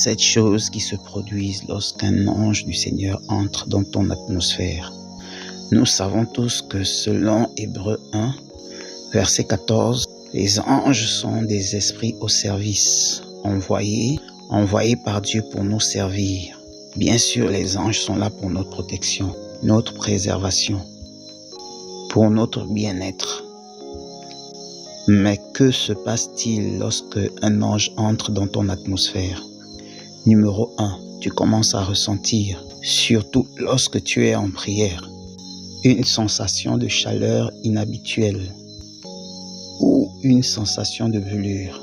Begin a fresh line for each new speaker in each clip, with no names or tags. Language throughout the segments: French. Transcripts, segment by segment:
7 choses qui se produisent lorsqu'un ange du Seigneur entre dans ton atmosphère. Nous savons tous que selon Hébreux 1, verset 14, les anges sont des esprits au service, envoyés par Dieu pour nous servir. Bien sûr, les anges sont là pour notre protection, notre préservation, pour notre bien-être. Mais que se passe-t-il lorsque un ange entre dans ton atmosphère? Numéro 1, tu commences à ressentir, surtout lorsque tu es en prière, une sensation de chaleur inhabituelle ou une sensation de brûlure.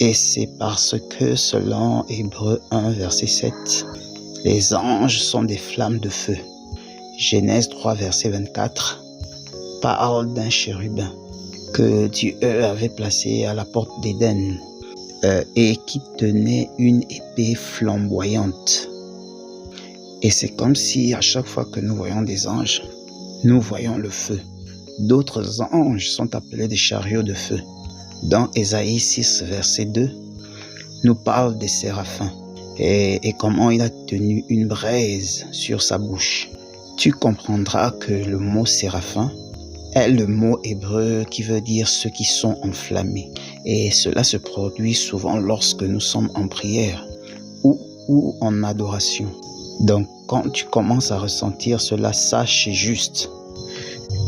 Et c'est parce que selon Hébreux 1, verset 7, les anges sont des flammes de feu. Genèse 3, verset 24, parle d'un chérubin que Dieu avait placé à la porte d'Éden et qui tenait une épée flamboyante. Et c'est comme si à chaque fois que nous voyons des anges, nous voyons le feu. D'autres anges sont appelés des chariots de feu. Dans Ésaïe 6, verset 2, nous parle des séraphins et comment il a tenu une braise sur sa bouche. Tu comprendras que le mot séraphin est le mot hébreu qui veut dire ceux qui sont enflammés. Et cela se produit souvent lorsque nous sommes en prière ou en adoration. Donc quand tu commences à ressentir cela, sache juste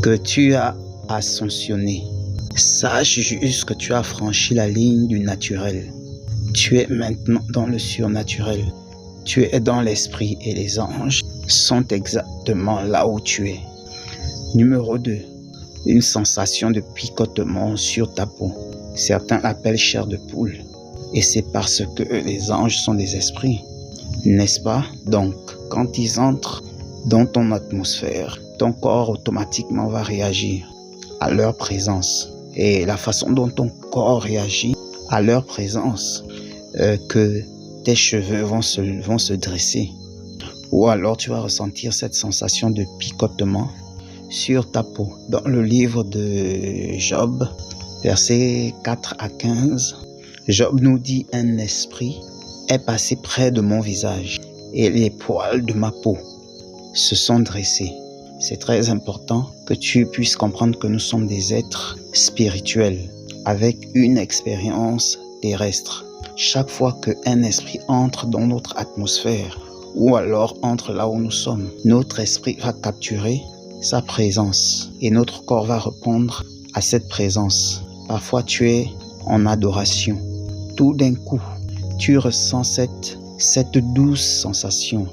que tu as ascensionné. Sache juste que tu as franchi la ligne du naturel. Tu es maintenant dans le surnaturel. Tu es dans l'esprit et les anges sont exactement là où tu es. Numéro 2. Une sensation de picotement sur ta peau. Certains l'appellent chair de poule. Et c'est parce que les anges sont des esprits. N'est-ce pas? Donc, quand ils entrent dans ton atmosphère, ton corps automatiquement va réagir à leur présence. Et la façon dont ton corps réagit à leur présence, que tes cheveux vont se dresser. Ou alors tu vas ressentir cette sensation de picotement sur ta peau. Dans le livre de Job, versets 4 à 15, Job nous dit « Un esprit est passé près de mon visage et les poils de ma peau se sont dressés. » C'est très important que tu puisses comprendre que nous sommes des êtres spirituels avec une expérience terrestre. Chaque fois qu'un esprit entre dans notre atmosphère ou alors entre là où nous sommes, notre esprit va capturer sa présence et notre corps va répondre à cette présence. Parfois tu es en adoration. Tout d'un coup, tu ressens cette douce sensation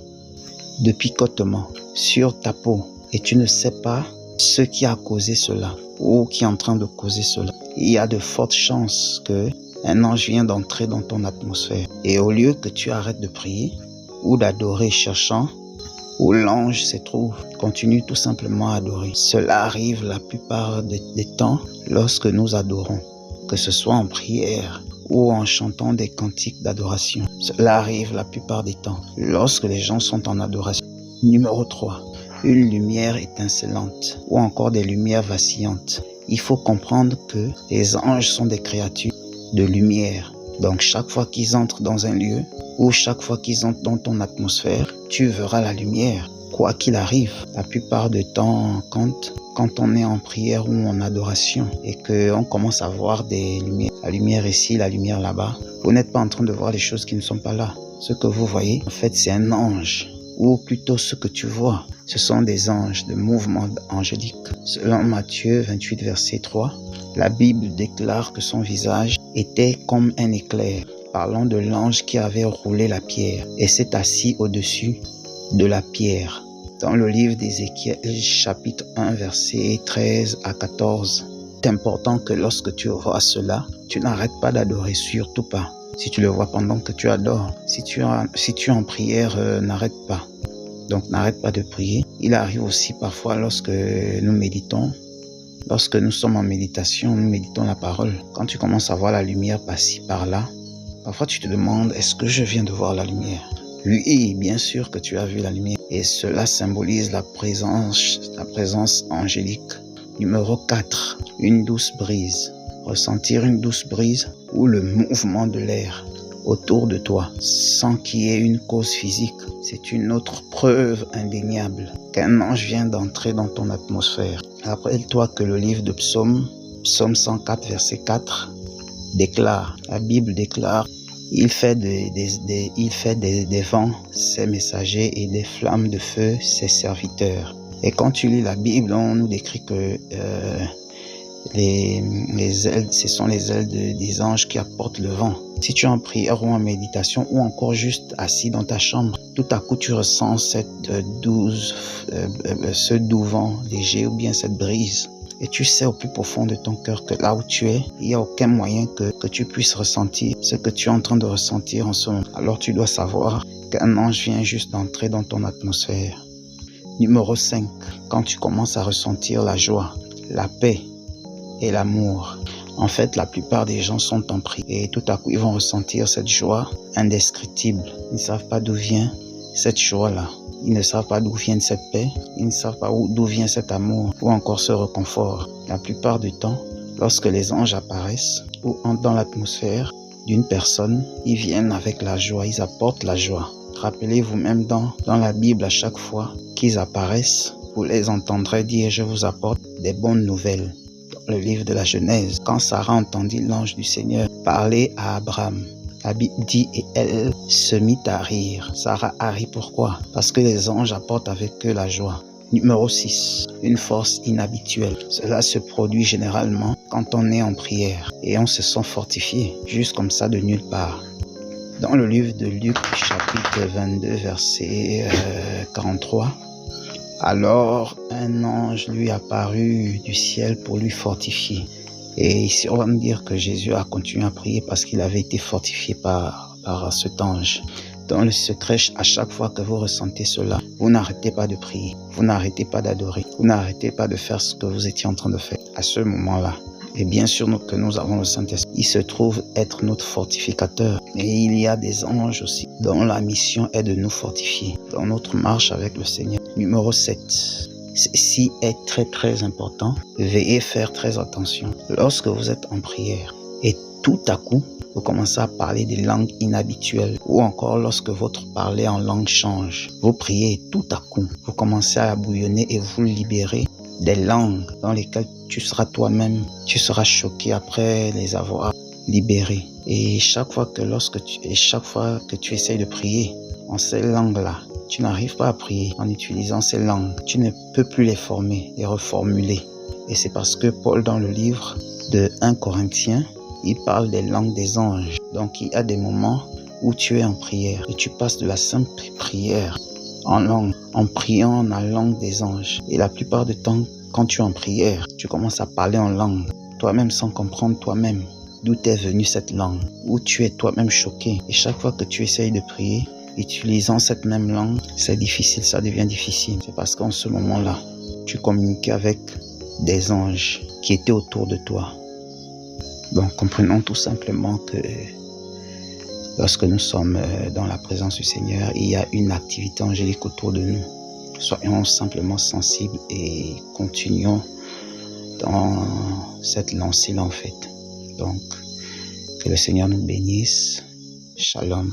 de picotement sur ta peau et tu ne sais pas ce qui a causé cela ou qui est en train de causer cela. Il y a de fortes chances qu'un ange vient d'entrer dans ton atmosphère et au lieu que tu arrêtes de prier ou d'adorer cherchant où l'ange se trouve, continue tout simplement à adorer. Cela arrive la plupart des temps lorsque nous adorons, que ce soit en prière ou en chantant des cantiques d'adoration. Cela arrive la plupart des temps lorsque les gens sont en adoration. Numéro 3, une lumière étincelante ou encore des lumières vacillantes. Il faut comprendre que les anges sont des créatures de lumière. Donc chaque fois qu'ils entrent dans un lieu ou chaque fois qu'ils entrent dans ton atmosphère, tu verras la lumière. Quoi qu'il arrive, la plupart du temps, quand on est en prière ou en adoration et qu'on commence à voir des lumières, la lumière ici, la lumière là-bas, vous n'êtes pas en train de voir les choses qui ne sont pas là. Ce que vous voyez, en fait, c'est un ange. Ou plutôt ce que tu vois, ce sont des anges, de mouvements angéliques. Selon Matthieu 28, verset 3, la Bible déclare que son visage était comme un éclair, parlant de l'ange qui avait roulé la pierre et s'est assis au-dessus de la pierre. Dans le livre d'Ézéchiel, chapitre 1, verset 13 à 14, c'est important que lorsque tu vois cela, tu n'arrêtes pas d'adorer, surtout pas. Si tu le vois pendant que tu adores, si tu es en prière, n'arrête pas. Donc n'arrête pas de prier. Il arrive aussi parfois lorsque nous méditons, lorsque nous sommes en méditation, nous méditons la parole. Quand tu commences à voir la lumière passer par là, parfois tu te demandes, est-ce que je viens de voir la lumière? Oui, bien sûr que tu as vu la lumière. Et cela symbolise la présence angélique. Numéro 4, une douce brise. Ressentir une douce brise ou le mouvement de l'air autour de toi, sans qu'il y ait une cause physique. C'est une autre preuve indéniable qu'un ange vient d'entrer dans ton atmosphère. Rappelle-toi que le livre de Psaume 104, verset 4, la Bible déclare, il fait des vents ses messagers et des flammes de feu ses serviteurs. Et quand tu lis la Bible, on nous décrit que les ailes, ce sont les ailes des anges qui apportent le vent. Si tu es en prière ou en méditation ou encore juste assis dans ta chambre, tout à coup tu ressens ce doux vent léger ou bien cette brise. Et tu sais au plus profond de ton cœur que là où tu es, il n'y a aucun moyen que tu puisses ressentir ce que tu es en train de ressentir en ce moment. Alors tu dois savoir qu'un ange vient juste d'entrer dans ton atmosphère. Numéro 5, quand tu commences à ressentir la joie, la paix et l'amour. En fait, la plupart des gens sont en prière et tout à coup, ils vont ressentir cette joie indescriptible. Ils ne savent pas d'où vient cette joie-là. Ils ne savent pas d'où vient cette paix. Ils ne savent pas d'où vient cet amour ou encore ce réconfort. La plupart du temps, lorsque les anges apparaissent ou entrent dans l'atmosphère d'une personne, ils viennent avec la joie, ils apportent la joie. Rappelez-vous même dans la Bible, à chaque fois qu'ils apparaissent, vous les entendrez dire « Je vous apporte des bonnes nouvelles ». Le livre de la Genèse, quand Sarah entendit l'ange du Seigneur parler à Abraham, la Bible dit et elle se mit à rire. Sarah a ri pourquoi? Parce que les anges apportent avec eux la joie. Numéro 6, une force inhabituelle. Cela se produit généralement quand on est en prière et on se sent fortifié, juste comme ça de nulle part. Dans le livre de Luc, chapitre 22, verset 43, alors un ange lui apparut du ciel pour lui fortifier. Et ici, on va me dire que Jésus a continué à prier parce qu'il avait été fortifié par cet ange. Dans le secret, à chaque fois que vous ressentez cela, vous n'arrêtez pas de prier, vous n'arrêtez pas d'adorer, vous n'arrêtez pas de faire ce que vous étiez en train de faire à ce moment-là. Et bien sûr que nous avons le Saint-Esprit. Il se trouve être notre fortificateur. Et il y a des anges aussi dont la mission est de nous fortifier dans notre marche avec le Seigneur. Numéro 7. Ceci est très très important. Veuillez faire très attention. Lorsque vous êtes en prière et tout à coup, vous commencez à parler des langues inhabituelles ou encore lorsque votre parler en langue change. Vous priez et tout à coup, vous commencez à bouillonner et vous libérez des langues dans lesquelles tu seras toi-même, tu seras choqué après les avoir libérées. Et chaque fois que tu essayes de prier en ces langues-là, tu n'arrives pas à prier en utilisant ces langues. Tu ne peux plus les former, les reformuler. Et c'est parce que Paul, dans le livre de 1 Corinthiens, il parle des langues des anges. Donc il y a des moments où tu es en prière et tu passes de la simple prière en langue, en priant en la langue des anges. Et la plupart du temps, quand tu es en prière, tu commences à parler en langue, toi-même sans comprendre toi-même d'où t'est venue cette langue, où tu es toi-même choqué. Et chaque fois que tu essayes de prier, utilisant cette même langue, c'est difficile, ça devient difficile. C'est parce qu'en ce moment-là, tu communiquais avec des anges qui étaient autour de toi. Donc, comprenons tout simplement que lorsque nous sommes dans la présence du Seigneur, il y a une activité angélique autour de nous. Soyons simplement sensibles et continuons dans cette lancée-là en fait. Donc, que le Seigneur nous bénisse. Shalom.